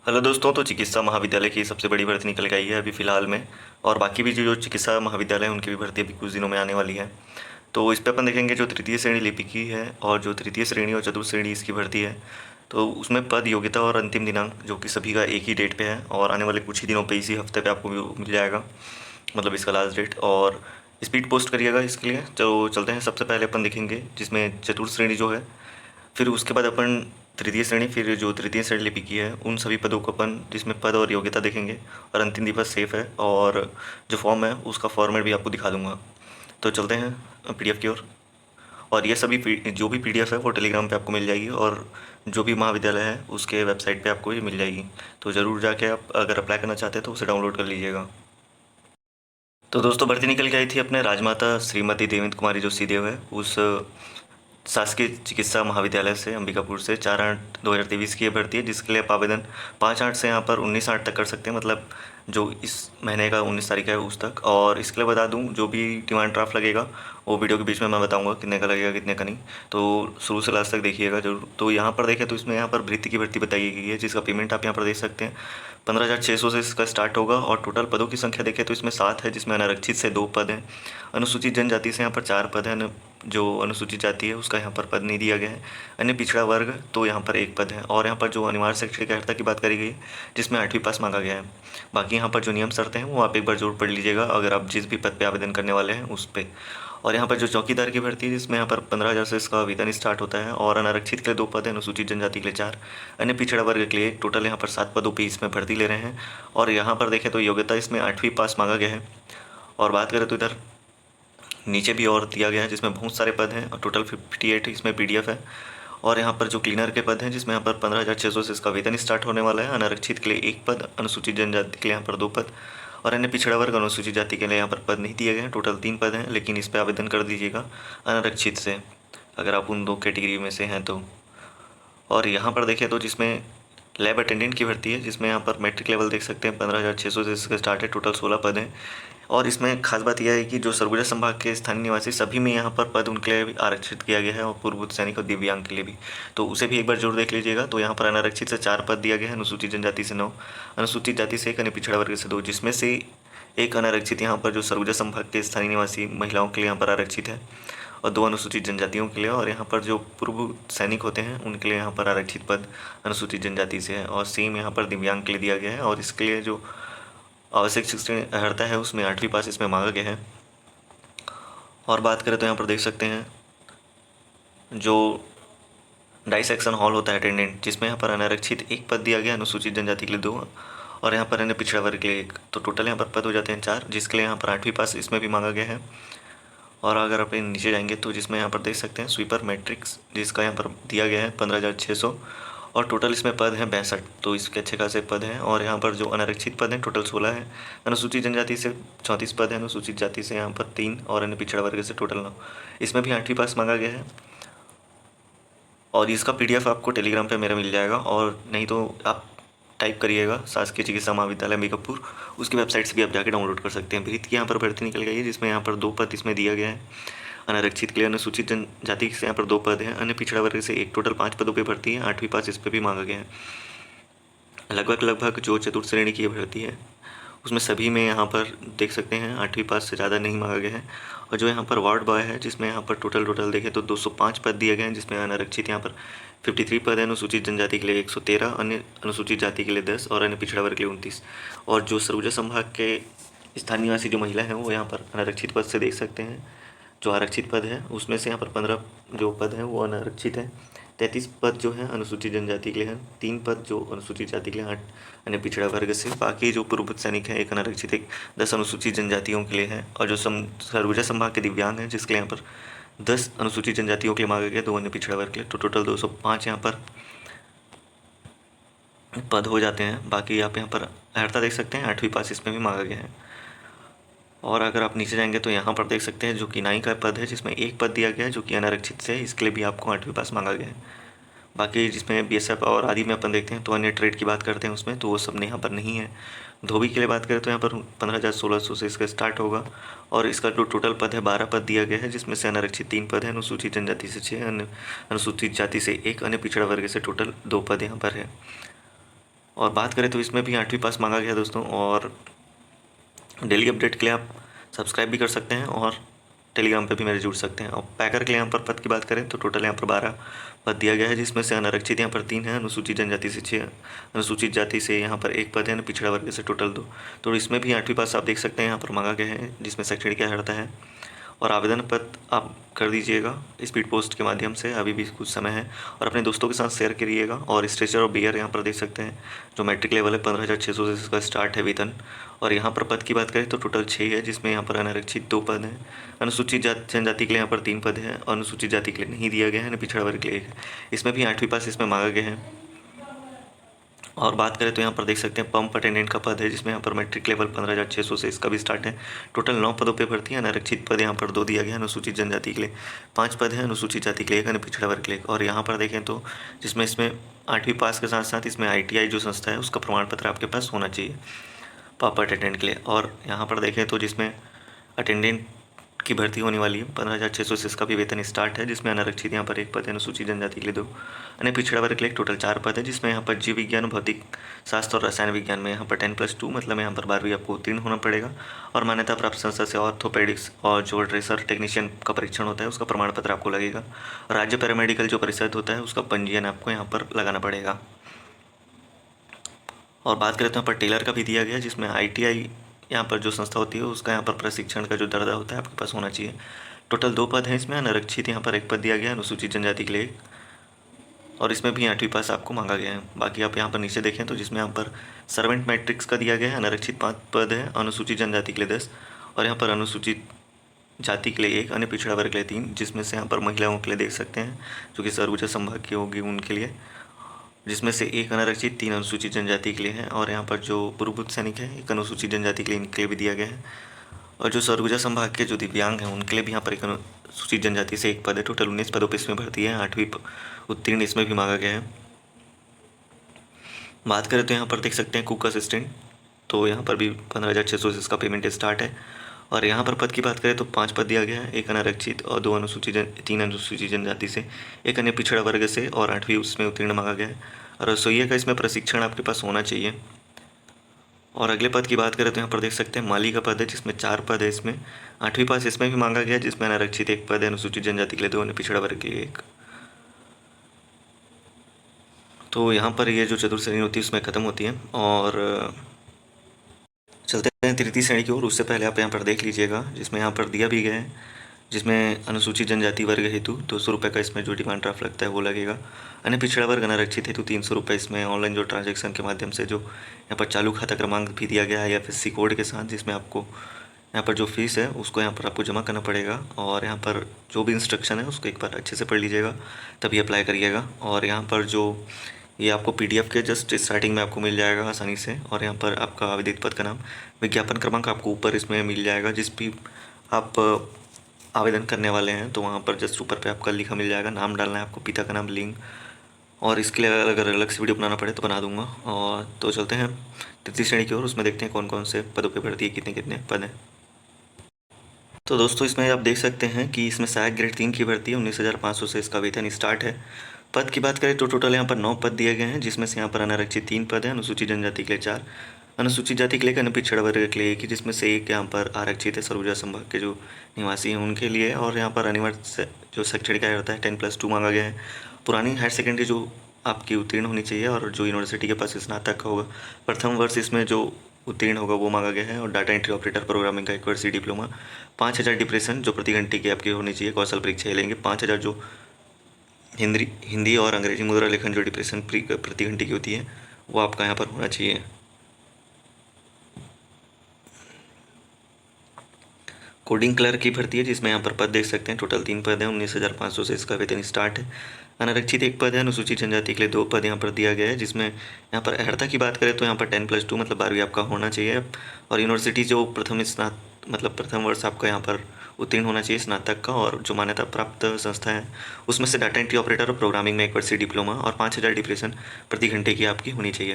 Hello दोस्तों, तो चिकित्सा महाविद्यालय की सबसे बड़ी भर्ती निकल के आई है अभी फ़िलहाल में। और बाकी भी जो चिकित्सा महाविद्यालय है उनकी भी भर्ती अभी कुछ दिनों में आने वाली है। तो इस पे अपन देखेंगे जो तृतीय श्रेणी लिपिकी है और जो तृतीय श्रेणी और चतुर्थ श्रेणी इसकी भर्ती है। तो उसमें पद, योग्यता और अंतिम दिनांक जो कि सभी का एक ही डेट पे है और आने वाले कुछ ही दिनों पे, इसी हफ्ते पे आपको मिल जाएगा, मतलब इसका लास्ट डेट। और स्पीड पोस्ट करिएगा इसके लिए। तो चलते हैं, सबसे पहले अपन देखेंगे जिसमें चतुर्थ श्रेणी जो है, फिर उसके बाद अपन तृतीय श्रेणी, फिर जो तृतीय श्रेणी लिपिकी है उन सभी पदों को अपन जिसमें पद और योग्यता देखेंगे। और अंतिम दिवस सेफ है, और जो फॉर्म है उसका फॉर्मेट भी आपको दिखा दूंगा। तो चलते हैं पीडीएफ की ओर। और ये सभी जो भी पीडीएफ है वो टेलीग्राम पे आपको मिल जाएगी, और जो भी महाविद्यालय है उसके वेबसाइट पे आपको ये मिल जाएगी। तो ज़रूर जाके आप अगर अप्लाई करना चाहते हैं तो उसे डाउनलोड कर लीजिएगा। तो दोस्तों, भर्ती निकल के आई थी अपने राजमाता श्रीमती देवेंद्र कुमारी जो सीदेव है, उस शासकीय चिकित्सा महाविद्यालय से, अंबिकापुर से। 4/8/2023 की ये भर्ती है, जिसके लिए आप आवेदन 5/8 से यहाँ पर 19/8 तक कर सकते हैं, मतलब जो इस महीने का 19 तारीख है उस तक। और इसके लिए बता दूँ, जो भी डिमांड ड्राफ्ट लगेगा वो वीडियो के बीच में मैं बताऊंगा कितने का लगेगा कितने का नहीं। तो शुरू से लास्ट तक देखिएगा जरूर। तो यहाँ पर देखें तो इसमें यहाँ पर भर्ती की भर्ती बताई गई है, जिसका पेमेंट आप यहाँ पर देख सकते हैं। 15,600 से इसका स्टार्ट होगा। और टोटल पदों की संख्या देखें तो इसमें 7 है, जिसमें अनारक्षित से 2 पद हैं। अनुसूचित जनजाति से यहाँ पर 4 पद हैं। जो अनुसूचित जाति है उसका यहाँ पर पद नहीं दिया गया है। अन्य पिछड़ा वर्ग तो यहाँ पर 1 पद है। और यहाँ पर जो अनिवार्य शैक्षिक अर्हता की बात करी गई है, जिसमें 8वीं पास मांगा गया है। बाकी यहाँ पर जो नियम शर्तें हैं वो आप एक बार जरूर पढ़ लीजिएगा, अगर आप जिस भी पद पे आवेदन करने वाले हैं उस पर। और यहाँ पर जो चौकीदार की भर्ती है, जिसमें यहाँ पर 15,000 से इसका वेतन स्टार्ट होता है। और अनारक्षित के लिए 2 पद है, अनुसूचित जनजाति के लिए 4, अन्य पिछड़ा वर्ग के लिए टोटल यहाँ पर 7 पदों पर इसमें भर्ती ले रहे हैं। और यहाँ पर देखें तो योग्यता इसमें 8वीं पास मांगा गया है। और बात करें तो इधर नीचे भी और दिया गया है, जिसमें बहुत सारे पद हैं और टोटल 58 इसमें पीडीएफ है। और यहाँ पर जो क्लीनर के पद हैं, जिसमें यहाँ पर 15,600 से इसका वेतन स्टार्ट होने वाला है। अनारक्षित के लिए 1 पद, अनुसूचित जनजाति के लिए यहाँ पर 2 पद, और अन्य पिछड़ा वर्ग अनुसूचित जाति के लिए यहाँ पर पद नहीं दिए गए हैं। टोटल 3 पद हैं, लेकिन इस पर आवेदन कर दीजिएगा अनारक्षित से, अगर आप उन 2 कैटेगरी में से हैं तो। और यहाँ पर देखें तो जिसमें लैब अटेंडेंट की भर्ती है, जिसमें यहाँ पर मैट्रिक लेवल देख सकते हैं, 15,600 से इसका स्टार्ट है। टोटल 16 पद हैं। और इसमें खास बात यह है कि जो सरगुजा संभाग के स्थानीय निवासी सभी में यहाँ पर पद उनके लिए भी आरक्षित किया गया है, और पूर्व सैनिक और दिव्यांग के लिए भी। तो उसे भी एक बार जरूर देख लीजिएगा। तो यहाँ पर अनारक्षित से 4 पद दिया गया है, अनुसूचित जनजाति से 9, अनुसूचित जाति से 1, अन्य पिछड़ा वर्ग से 2, जिसमें से एक अनारक्षित यहाँ पर जो सरगुजा संभाग के स्थानीय निवासी महिलाओं के लिए यहाँ पर आरक्षित है, और 2 अनुसूचित जनजातियों के लिए। और यहाँ पर जो पूर्व सैनिक होते हैं उनके लिए यहाँ पर आरक्षित पद अनुसूचित जनजाति से है। और सेम यहाँ पर दिव्यांग के लिए दिया गया है। और इसके लिए जो आवश्यक शिक्षण अर्हता है उसमें 8वीं पास इसमें मांगा गया है। और बात करें तो यहाँ पर देख सकते हैं जो डाइसेक्शन हॉल होता है अटेंडेंट, जिसमें यहाँ पर अनारक्षित 1 पद दिया गया, अनुसूचित जनजाति के लिए 2, और यहाँ पर अन्य पिछड़ा वर्ग के लिए 1। तो टोटल यहाँ पर पद हो जाते हैं 4, जिसके लिए यहाँ पर 8वीं पास इसमें भी मांगा गया है। और अगर आप नीचे जाएंगे तो जिसमें यहाँ पर देख सकते हैं स्वीपर मैट्रिक्स, जिसका यहाँ पर दिया गया है 15,600, और टोटल इसमें पद हैं 62। तो इसके अच्छे खासे पद हैं। और यहाँ पर जो अनारक्षित पद हैं टोटल 16 है। अनुसूचित जनजाति से 34 पद हैं, अनुसूचित जाति से यहाँ पर 3, और अन्य पिछड़ा वर्ग से टोटल 9। इसमें भी 8वीं पास मांगा गया है। और इसका पीडीएफ आपको टेलीग्राम पे मेरा मिल जाएगा, और नहीं तो आप टाइप करिएगा शासकीय चिकित्सा महाविद्यालय अंबिकापुर, उसकी वेबसाइट से भी आप जाके डाउनलोड कर सकते हैं। भृत की यहाँ पर भर्ती निकल गई है, जिसमें यहाँ पर 2 पद इसमें दिया गया है। अनारक्षित के लिए अनुसूचित जनजाति से यहाँ पर 2 पद हैं, अन्य पिछड़ा वर्ग से 1, टोटल 5 पदों पर भर्ती है। 8वीं पास इस पर भी मांगा गया है। लगभग जो चतुर्थ श्रेणी की भर्ती है उसमें सभी में यहाँ पर देख सकते हैं 8वीं पास से ज़्यादा नहीं मांगा गया है। और जो यहाँ पर वार्ड बॉय है, जिसमें यहाँ पर टोटल देखें तो 205 पद दिए गए हैं, जिसमें अनारक्षित यहाँ पर 53 पद है, अनुसूचित जनजाति के लिए 113, अन्य अनुसूचित जाति के लिए 10, और अन्य पिछड़ा वर्ग के लिए 29। और जो सरगुजा संभाग के स्थानीय निवासी जो महिला हैं वो यहाँ पर अनारक्षित पद से देख सकते हैं। जो आरक्षित पद है उसमें से यहाँ पर 15 जो पद हैं वो अनारक्षित हैं। 33 पद जो हैं अनुसूचित जनजाति के लिए हैं, 3 पद जो अनुसूचित जाति के लिए, 8 अन्य पिछड़ा वर्ग से। बाकी जो पूर्व सैनिक है 1 अनारक्षित, 1 10 अनुसूचित जनजातियों के लिए है। और जो सरगुजा संभाग के दिव्यांग हैं, जिसके लिए यहाँ पर 10 अनुसूचित जनजातियों के लिए मांगा गया, 2 अन्य पिछड़ा वर्ग के लिए। तो टोटल 205 यहाँ पर पद हो जाते हैं। बाकी आप यहाँ पर अर्हता देख सकते हैं, 8वीं पास इसमें भी मांगा गया है। और अगर आप नीचे जाएंगे तो यहाँ पर देख सकते हैं जो किनाई का पद है, जिसमें 1 पद दिया गया है जो कि अनारक्षित से है, इसके लिए भी आपको 8वीं पास मांगा गया है। बाकी जिसमें बीएसएफ और आदि में अपन देखते हैं तो अन्य ट्रेड की बात करते हैं उसमें, तो वो सब यहाँ पर नहीं है। धोबी के लिए बात करें तो यहाँ पर 15,1600 से इसका स्टार्ट होगा। और इसका जो टोटल पद है 12 पद दिया गया है, जिसमें से अनारक्षित 3 पद है, अनुसूचित जनजाति से 6, अन्य अनुसूचित जाति से 1, अन्य पिछड़ा वर्ग से टोटल 2 पद यहाँ पर है। और बात करें तो इसमें भी 8वीं पास मांगा गया है दोस्तों। और डेली अपडेट के लिए आप सब्सक्राइब भी कर सकते हैं और टेलीग्राम पे भी मेरे जुड़ सकते हैं। और पैकर के लिए यहाँ पर पद की बात करें तो टोटल यहाँ पर 12 पद दिया गया है, जिसमें से अनारक्षित यहाँ पर 3 है, अनुसूचित जनजाति से 6, अनुसूचित जाति से यहाँ पर 1 पद है, पिछड़ा वर्ग से टोटल 2। तो इसमें भी 8वीं पास आप देख सकते हैं यहाँ पर मांगा गया है, जिसमें शैक्षणिक अर्हता है। और आवेदन पत्र आप कर दीजिएगा स्पीड पोस्ट के माध्यम से, अभी भी कुछ समय है। और अपने दोस्तों के साथ शेयर करिएगा। और स्ट्रेचर और बियर यहाँ पर देख सकते हैं, जो मैट्रिक लेवल है 15,600 से इसका स्टार्ट है वेतन। और यहाँ पर पद की बात करें तो टोटल 6 है, जिसमें यहाँ पर अनारक्षित 2 पद हैं, अनुसूचित जनजाति के लिए यहाँ पर 3 पद है, अनुसूचित जाति के लिए नहीं दिया गया है, न पिछड़ा वर्ग के लिए 1 है। इसमें भी 8वीं पास इसमें मांगा गया है। और बात करें तो यहाँ पर देख सकते हैं पंप अटेंडेंट का पद है, जिसमें यहाँ पर मैट्रिक लेवल 15,600 से इसका भी स्टार्ट है। टोटल 9 पदों पे भर्ती है। अनारक्षित पद यहाँ पर 2 दिया गया है, अनुसूचित जनजाति के लिए 5 पद है, अनुसूचित जाति के लिए 1, पिछड़ा वर्ग के लिए 1। और यहाँ पर देखें तो जिसमें इसमें 8वीं पास के साथ साथ इसमें ITI जो संस्था है उसका प्रमाण पत्र आपके पास होना चाहिए पंप अटेंडेंट के लिए। और यहाँ पर देखें तो जिसमें अटेंडेंट की भर्ती होने वाली है 15,600 से इसका भी वेतन स्टार्ट है, जिसमें अनारक्षित यहाँ पर 1 पद है, अनुसूचित जनजाति के लिए 2, अन्य पिछड़ा वर्ग के लिए टोटल 4 पद है, जिसमें यहाँ पर जीव विज्ञान, भौतिक शास्त्र और रसायन विज्ञान में यहाँ पर 10+2 मतलब यहाँ पर 12वीं आपको उत्तीर्ण होना पड़ेगा। और मान्यता प्राप्त संस्था से ऑर्थोपेडिक्स और जो ड्रेसर टेक्नीशियन का परीक्षण होता है उसका प्रमाण पत्र आपको लगेगा। राज्य पैरामेडिकल जो परिषद होता है उसका पंजीयन आपको यहाँ पर लगाना पड़ेगा। और बात करें तो यहाँ पर टेलर का भी दिया गया है, जिसमें ITI यहाँ पर जो संस्था होती है उसका यहाँ पर प्रशिक्षण का जो दर्जा होता है आपके पास होना चाहिए। टोटल 2 पद हैं इसमें, अनारक्षित यहाँ पर 1 पद दिया गया है, अनुसूचित जनजाति के लिए 1, और इसमें भी 8वीं पास आपको मांगा गया है। बाकी आप यहाँ पर नीचे देखें तो जिसमें यहाँ पर सर्वेंट मैट्रिक्स का दिया गया है, अनारक्षित 5 पद है, अनुसूचित जनजाति के लिए 10, और यहाँ पर अनुसूचित जाति के लिए 1, अन्य पिछड़ा वर्ग के लिए 3, जिसमें से यहाँ पर महिलाओं के लिए देख सकते हैं जो कि सरगुजा संभाग की होगी उनके लिए, जिसमें से 1 अनारक्षित, 3 अनुसूचित जनजाति के लिए है। और यहाँ पर जो पूर्वभूत सैनिक है 1 अनुसूचित जनजाति के लिए इनके लिए भी दिया गया है। और जो सरगुजा संभाग के जो दिव्यांग हैं उनके लिए भी यहाँ पर 1 अनुसूचित जनजाति से 1 पद है। टोटल 19 पदों पर इसमें भर्ती है, 8वीं उत्तीर्ण इसमें भी मांगा गया है। बात करें तो यहाँ पर देख सकते हैं कुक असिस्टेंट, तो यहाँ पर भी 15,600 से इसका पेमेंट स्टार्ट है। और यहाँ पर पद की बात करें तो 5 पद दिया गया है, 1 अनारक्षित और 3 अनुसूचित जनजाति से, 1 अन्य पिछड़ा वर्ग से, और 8वीं उसमें उत्तीर्ण मांगा गया है। और रसोइया का इसमें प्रशिक्षण आपके पास होना चाहिए। और अगले पद की बात करें तो यहाँ पर देख सकते हैं माली का पद है, जिसमें 4 पद है इसमें, 8वीं पास इसमें भी मांगा गया है, जिसमें अनारक्षित 1 पद है, अनुसूचित जनजाति के लिए 2, अन्य पिछड़ा वर्ग के लिए 1। तो यहाँ पर ये जो चतुर्थ श्रेणी होती है उसमें ख़त्म होती है। और चलते हैं तृतीय श्रेणी की ओर। उससे पहले आप यहाँ पर देख लीजिएगा, जिसमें यहाँ पर दिया भी गया है, जिसमें अनुसूचित जनजाति वर्ग हेतु 200 रुपये का इसमें जो डिमांड ड्राफ्ट लगता है वो लगेगा। अन्य पिछड़ा वर्ग अनारक्षित हेतु 300 रुपये इसमें ऑनलाइन जो ट्रांजैक्शन के माध्यम से जो यहाँ पर चालू खाता क्रमांक भी दिया गया है IFSC कोड के साथ, जिसमें आपको यहाँ पर जो फीस है उसको यहाँ पर आपको जमा करना पड़ेगा। और यहाँ पर जो भी इंस्ट्रक्शन है उसको एक बार अच्छे से पढ़ लीजिएगा, तभी अप्लाई करिएगा। और यहाँ पर जो ये आपको PDF के जस्ट स्टार्टिंग में आपको मिल जाएगा आसानी से। और यहाँ पर आपका आवेदित पद का नाम, विज्ञापन क्रमांक आपको ऊपर इसमें मिल जाएगा, जिस भी आप आवेदन करने वाले हैं तो वहाँ पर जस्ट ऊपर पे आपका लिखा मिल जाएगा, नाम डालना है आपको, पिता का नाम, लिंग। और इसके लिए अगर अलग से वीडियो बनाना पड़े तो बना दूंगा। और तो चलते हैं तृतीय श्रेणी की ओर, उसमें देखते हैं कौन कौन से पदों पर भर्ती है, कितने कितने पद हैं। तो दोस्तों इसमें आप देख सकते हैं कि इसमें सहायक ग्रेड 3 की भर्ती है, 19,500 से इसका वेतन स्टार्ट है। पद की बात करें तो टोटल यहाँ पर 9 पद दिए गए हैं, जिसमें से यहाँ पर अनारक्षित 3 पद है, अनुसूचित जनजाति के लिए 4, अनुसूचित जाति के लिए, अन्य पिछड़ा वर्ग के लिए 1 ही, जिसमें से 1 यहाँ पर आरक्षित है सरगुजा संभाग के जो निवासी हैं उनके लिए। और यहाँ पर अनिवार्य जो शैक्षणिक आय होता है 10+2 मांगा गया है। पुरानी हायर सेकेंडरी जो आपकी उत्तीर्ण होनी चाहिए, और जो यूनिवर्सिटी के पास स्नातक का होगा, प्रथम वर्ष इसमें जो उत्तीर्ण होगा वो मांगा गया है। और डाटा एंट्री ऑपरेटर प्रोग्रामिंग का 1 वर्षीय डिप्लोमा, 5,000 डिप्रेशन जो प्रति घंटे की आपकी होनी चाहिए, कौशल परीक्षा लेंगे, 5,000 जो हिंदी और अंग्रेजी मुद्रा लेखन जो डिप्रेशन प्रति घंटे की होती है वो आपका यहाँ पर होना चाहिए। कोडिंग क्लर्क की भर्ती है, जिसमें यहाँ पर पद देख सकते हैं, टोटल 3 पद है, 19,500 से इसका वेतन स्टार्ट है। अनारक्षित 1 पद है, अनुसूचित जनजाति के लिए 2 पद यहाँ पर दिया गया है, जिसमें यहाँ पर अर्हता की बात करें तो यहाँ पर 10+2 मतलब 12वीं आपका होना चाहिए। और यूनिवर्सिटी जो प्रथम वर्ष आपका यहाँ पर उत्तीर्ण होना चाहिए स्नातक का, और जो मान्यता प्राप्त संस्था है उसमें से डाटा एंट्री ऑपरेटर और प्रोग्रामिंग में 1 वर्षीय डिप्लोमा, और 5,000 डिप्रेशन प्रति घंटे की आपकी होनी चाहिए।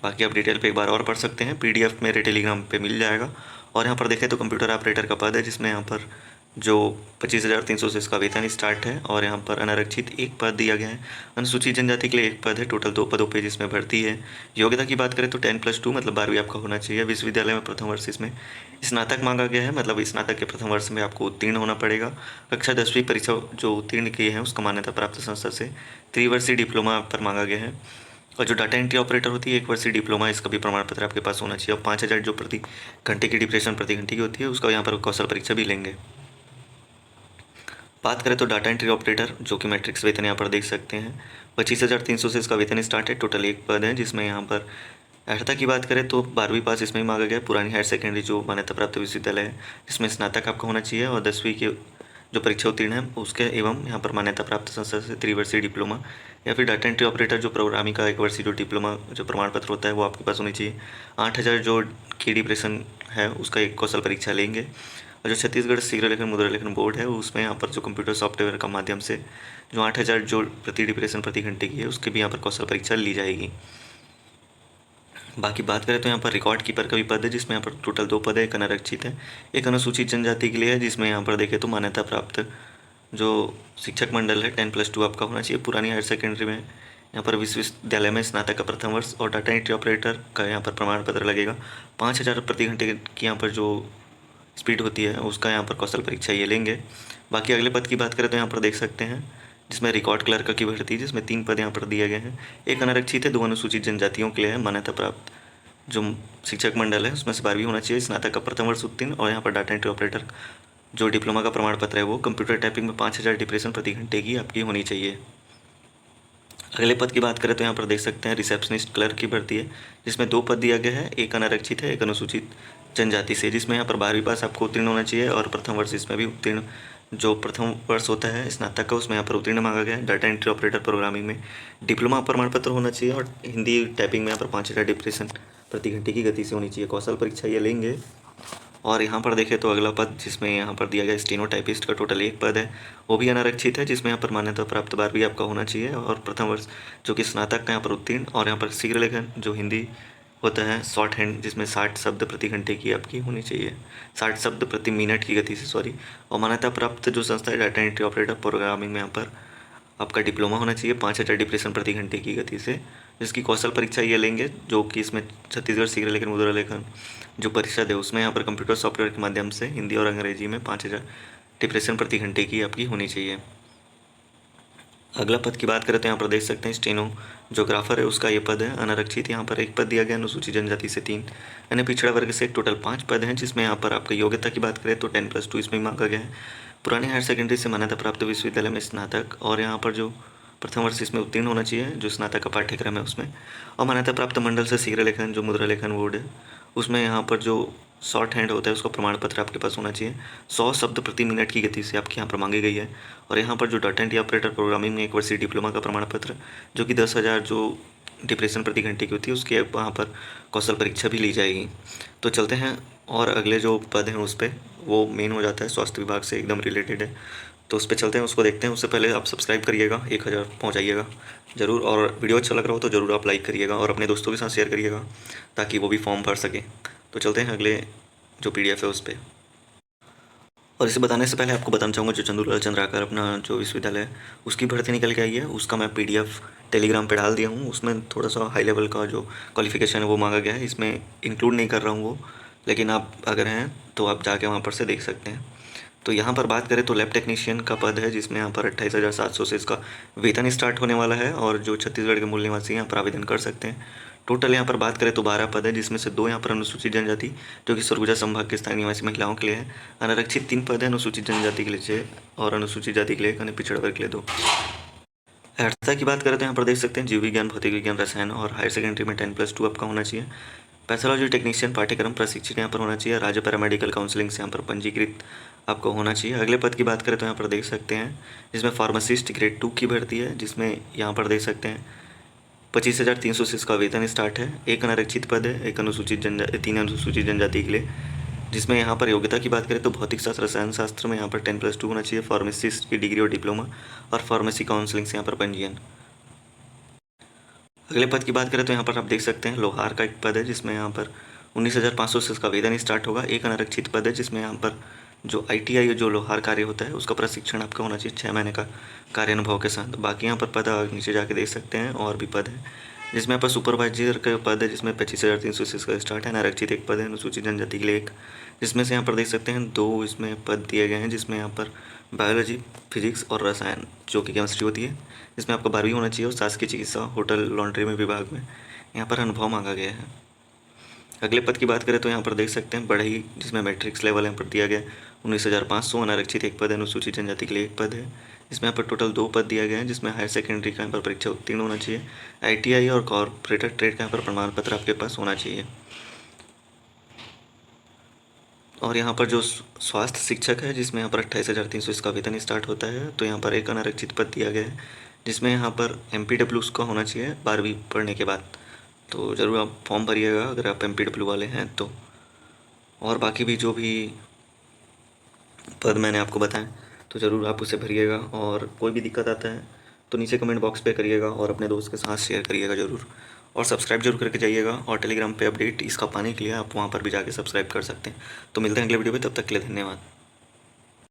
बाकी आप डिटेल पे एक बार और पढ़ सकते हैं, PDF मेरे टेलीग्राम पे मिल जाएगा। और यहाँ पर देखें तो कंप्यूटर ऑपरेटर का पद है, जिसमें यहाँ पर जो 25,300 से इसका वेतन स्टार्ट है। और यहाँ पर अनारक्षित एक पद दिया गया है। अनुसूचित जनजाति के लिए एक पद है। टोटल 2 पदों पे जिसमें भर्ती है। योग्यता की बात करें तो 10+2 मतलब 12वीं आपका होना चाहिए। विश्वविद्यालय में प्रथम वर्ष इसमें स्नातक मांगा गया है, मतलब स्नातक के प्रथम वर्ष में आपको उत्तीर्ण होना पड़ेगा। कक्षा 10वीं परीक्षा जो उत्तीर्ण की है उसका मान्यता प्राप्त संस्था से त्रिवर्षीय डिप्लोमा पर मांगा गया है। और जो डाटा एंट्री ऑपरेटर होती है 1 वर्षीय डिप्लोमा, इसका भी प्रमाण पत्र आपके पास होना चाहिए। और 5,000 जो प्रति घंटे की डिप्रेशन प्रति घंटे की होती है उसका यहाँ पर कौशल परीक्षा भी लेंगे। बात करें तो डाटा एंट्री ऑपरेटर जो कि मैट्रिक्स वेतन यहाँ पर देख सकते हैं 25,300 से इसका वेतन स्टार्ट है। टोटल एक पद है जिसमें यहाँ पर अर्हता की बात करें तो 12वीं पास इसमें ही मांगा गया है। पुरानी हायर सेकेंडरी जो मान्यता प्राप्त विश्वविद्यालय है जिसमें स्नातक आपका होना चाहिए। और 10वीं के जो परीक्षा उत्तीर्ण है उसके एवं यहाँ पर मान्यता प्राप्त संस्था से त्रिवर्षीय डिप्लोमा या फिर डाटा एंट्री ऑपरेटर जो प्रोग्रामिंग का 1 वर्षीय जो डिप्लोमा जो प्रमाण पत्र होता है वो आपके पास होनी चाहिए। 8,000 जो की डिप्रेशन है उसका एक कौशल परीक्षा लेंगे। और जो छत्तीसगढ़ शीघ्र लेखन मुद्रा लेखन बोर्ड है उसमें यहाँ पर जो कंप्यूटर सॉफ्टवेयर का माध्यम से जो 8,000 जो प्रति डिप्रेशन प्रति घंटे की है उसकी भी यहाँ पर कौशल परीक्षा ली जाएगी। बाकी बात करें तो यहाँ पर रिकॉर्ड कीपर का भी पद है जिसमें यहाँ पर टोटल 2 पद है। एक अनारक्षित है, एक अनुसूचित जनजाति के लिए है, जिसमें यहाँ पर देखें तो मान्यता प्राप्त जो शिक्षक मंडल है 10+2 आपका होना चाहिए। पुरानी हायर सेकेंडरी में यहाँ पर विश्वविद्यालय में स्नातक का प्रथम वर्ष और डाटा एंट्री ऑपरेटर का यहाँ पर प्रमाण पत्र लगेगा। 5,000 प्रति घंटे की यहाँ पर जो स्पीड होती है उसका यहाँ पर कौशल परीक्षा ये लेंगे। बाकी अगले पद की बात करें तो यहाँ पर देख सकते हैं जिसमें रिकॉर्ड क्लर्क की भर्ती है जिसमें 3 पद यहाँ पर दिए गए हैं। एक अनारक्षित है, 2 अनुसूचित जनजातियों के लिए है। मान्यता प्राप्त जो शिक्षक मंडल है उसमें से 12वीं होना चाहिए, स्नातक का प्रथम वर्ष उत्तीर्ण। और यहाँ पर डाटा एंट्री ऑपरेटर जो डिप्लोमा का प्रमाण पत्र है वो कंप्यूटर टाइपिंग में 5,000 डिप्रेशन प्रति घंटे की आपकी होनी चाहिए। अगले पद की बात करें तो यहाँ पर देख सकते हैं रिसेप्शनिस्ट क्लर्क की भर्ती है जिसमें 2 पद दिया गया है। एक अनारक्षित है, एक अनुसूचित जनजाति से, जिसमें यहाँ पर 12वीं पास आपको उत्तीर्ण होना चाहिए। और प्रथम वर्ष इसमें भी उत्तीर्ण जो प्रथम वर्ष होता है स्नातक का उसमें यहाँ पर उत्तीर्ण मांगा गया है। डाटा एंट्री ऑपरेटर प्रोग्रामिंग में डिप्लोमा प्रमाण पत्र होना चाहिए। और हिंदी टाइपिंग में यहाँ पर 5,000 डिप्रेशन प्रति घंटे की गति से होनी चाहिए। कौशल परीक्षा ये लेंगे। और यहाँ पर देखें तो अगला पद जिसमें यहाँ पर दिया गया स्टेनो टाइपिस्ट का टोटल 1 पद है, वो भी अनारक्षित है जिसमें यहाँ पर मान्यता प्राप्त 12वीं आपका होना चाहिए। और प्रथम वर्ष जो कि स्नातक का यहाँ पर उत्तीर्ण। और यहाँ पर शीघ्र लेखन जो हिंदी होता है शॉर्ट हैंड जिसमें 60 शब्द प्रति घंटे की आपकी होनी चाहिए, 60 शब्द प्रति मिनट की गति से, सॉरी। और मान्यता प्राप्त जो संस्था है डाटा एंट्री ऑपरेटर प्रोग्रामिंग में यहाँ पर आपका डिप्लोमा होना चाहिए 5,000 डिप्रेशन प्रति घंटे की गति से, जिसकी कौशल परीक्षा ये लेंगे। जो कि इसमें छत्तीसगढ़ शीघ्र लेखन मुद्रा लेखन जो परिषद है उसमें यहाँ पर कंप्यूटर सॉफ्टवेयर के माध्यम से हिंदी और अंग्रेजी में 5,000 डिप्रेशन प्रति घंटे की आपकी होनी चाहिए। अगला पद की बात करें तो यहाँ पर देख सकते हैं स्टेनोग्राफर है उसका ये पद है अनारक्षित। यहाँ पर 1 पद दिया गया, अनुसूचित जनजाति से 3, यानी पिछड़ा वर्ग से टोटल 5 पद हैं। जिसमें यहाँ पर आपकी योग्यता की बात करें तो 10+2 इसमें मांगा गया है। पुरानी हायर सेकेंडरी से मान्यता प्राप्त विश्वविद्यालय में स्नातक और यहाँ पर जो प्रथम वर्ष इसमें उत्तीर्ण होना चाहिए जो स्नातक का पाठ्यक्रम है उसमें। और मान्यता प्राप्त मंडल से शीघ्र लेखन जो मुद्रा लेखन बोर्ड है उसमें यहाँ पर जो शॉर्ट हैंड होता है उसका प्रमाण पत्र आपके पास होना चाहिए। 100 शब्द प्रति मिनट की गति से आपके यहाँ पर मांगी गई है। और यहाँ पर जो डाटा एंट्री ऑपरेटर प्रोग्रामिंग में 1 वर्षीय डिप्लोमा का प्रमाण पत्र जो कि 10,000 जो डिप्रेशन प्रति घंटे की होती है उसकी वहाँ पर कौशल परीक्षा भी ली जाएगी। तो चलते हैं और अगले जो पद हैं उस पर, वो मेन हो जाता है स्वास्थ्य विभाग से एकदम रिलेटेड है, तो उस पर चलते हैं उसको देखते हैं। उससे पहले आप सब्सक्राइब करिएगा, 1,000 पहुँचाइएगा ज़रूर। और वीडियो अच्छा लग रहा हो तो ज़रूर आप लाइक करिएगा और अपने दोस्तों के साथ शेयर करिएगा ताकि वो भी फॉर्म भर सकें। तो चलते हैं अगले जो PDF है उस पर। और इसे बताने से पहले आपको बताना चाहूँगा जो चंदूलाल चंद्राकर अपना जो विश्वविद्यालय है उसकी भर्ती निकल के आई है उसका मैं PDF टेलीग्राम पे डाल दिया हूँ। उसमें थोड़ा सा हाई लेवल का जो क्वालिफिकेशन है वो मांगा गया है, इसमें इंक्लूड नहीं कर रहा हूँ वो, लेकिन आप अगर हैं तो आप जाके वहाँ पर से देख सकते हैं। तो यहाँ पर बात करें तो लैब टेक्नीशियन का पद है जिसमें यहाँ पर 28,700 से इसका वेतन स्टार्ट होने वाला है। और जो छत्तीसगढ़ के मूल निवासी यहाँ पर आवेदन कर सकते हैं। टोटल यहाँ पर बात करें तो 12 पद है जिसमें से 2 यहाँ पर अनुसूचित जनजाति जो कि सरगुजा संभाग के स्थानीय निवासी महिलाओं के लिए है। अनारक्षित 3 पद है, अनुसूचित जनजाति के लिए 6 और अनुसूचित जाति के लिए 1 पिछड़ा वर्ग के लिए 2। अर्हता की बात करें तो यहाँ पर देख सकते हैं जीव विज्ञान, भौतिक विज्ञान, रसायन और हायर सेकेंडरी में 10+2 आपका होना चाहिए। पैथोलॉजी टेक्नीशियन पाठ्यक्रम प्रशिक्षित यहाँ पर होना चाहिए। राज्य पैरामेडिकल काउंसलिंग से यहाँ पर पंजीकृत आपको होना चाहिए। अगले पद की बात करें तो यहाँ पर देख सकते हैं जिसमें फार्मासिस्ट ग्रेड 2 की भर्ती है जिसमें यहाँ पर देख सकते हैं 25,300 से इसका वेतन स्टार्ट है। 1 अनारक्षित पद है, 3 अनुसूचित जनजाति के लिए, जिसमें यहाँ पर योग्यता की बात करें तो भौतिक शास्त्र रसायन शास्त्र में यहाँ पर 10+2 होना चाहिए। फार्मासिस्ट की डिग्री और डिप्लोमा और फार्मेसी काउंसलिंग से यहाँ पर पंजीयन। अगले पद की बात करें तो यहाँ पर आप देख सकते हैं लोहार का एक पद है जिसमें यहाँ पर 19,500 से इसका वेतन स्टार्ट होगा। 1 अनारक्षित पद है जिसमें यहाँ पर जो ITI जो लोहार कार्य होता है उसका प्रशिक्षण आपका होना चाहिए 6 महीने का कार्य अनुभव के साथ। बाकी यहाँ पर पद आप नीचे जाके देख सकते हैं, और भी पद है जिसमें यहाँ पर सुपरवाइजर का पद है जिसमें 25,380 का स्टार्ट है। अनारक्षित एक पद है, अनुसूचित जनजाति के लिए एक, जिसमें से यहाँ पर देख सकते हैं 2 इसमें पद दिए गए हैं, जिसमें यहाँ पर बायोलॉजी, फिजिक्स और रसायन जो कि केमिस्ट्री होती है, जिसमें आपका 12वीं होना चाहिए, और शासकीय चिकित्सा होटल लॉन्ड्री में विभाग में यहाँ पर अनुभव मांगा गया है। अगले पद की बात करें तो यहाँ पर देख सकते हैं बढ़ई, जिसमें मैट्रिक्स लेवल यहाँ पर दिया गया 19,500। अनारक्षित एक पद है, अनुसूचित जनजाति के लिए एक पद है, इसमें यहाँ पर टोटल 2 पद दिया गया है, जिसमें हायर सेकेंडरी का यहाँ पर परीक्षा उत्तीर्ण होना चाहिए। ITI और कॉर्पोरेटर ट्रेड का यहाँ पर प्रमाण पत्र आपके पास होना चाहिए। और यहाँ पर जो स्वास्थ्य शिक्षक है, जिसमें यहाँ पर 28,300 इसका वेतन स्टार्ट होता है, तो यहाँ पर एक अनारक्षित पद दिया गया है, जिसमें यहाँ पर MPW उसका होना चाहिए 12वीं पढ़ने के बाद। तो ज़रूर आप फॉर्म भरिएगा अगर आप MPW वाले हैं तो। और बाकी भी जो भी पद मैंने आपको बताएं तो ज़रूर आप उसे भरिएगा, और कोई भी दिक्कत आता है तो नीचे कमेंट बॉक्स पे करिएगा, और अपने दोस्त के साथ शेयर करिएगा ज़रूर, और सब्सक्राइब जरूर करके जाइएगा। और टेलीग्राम पे अपडेट इसका पाने के लिए आप वहाँ पर भी जाके सब्सक्राइब कर सकते हैं। तो मिलते हैं अगले वीडियो में, तब तक के लिए धन्यवाद।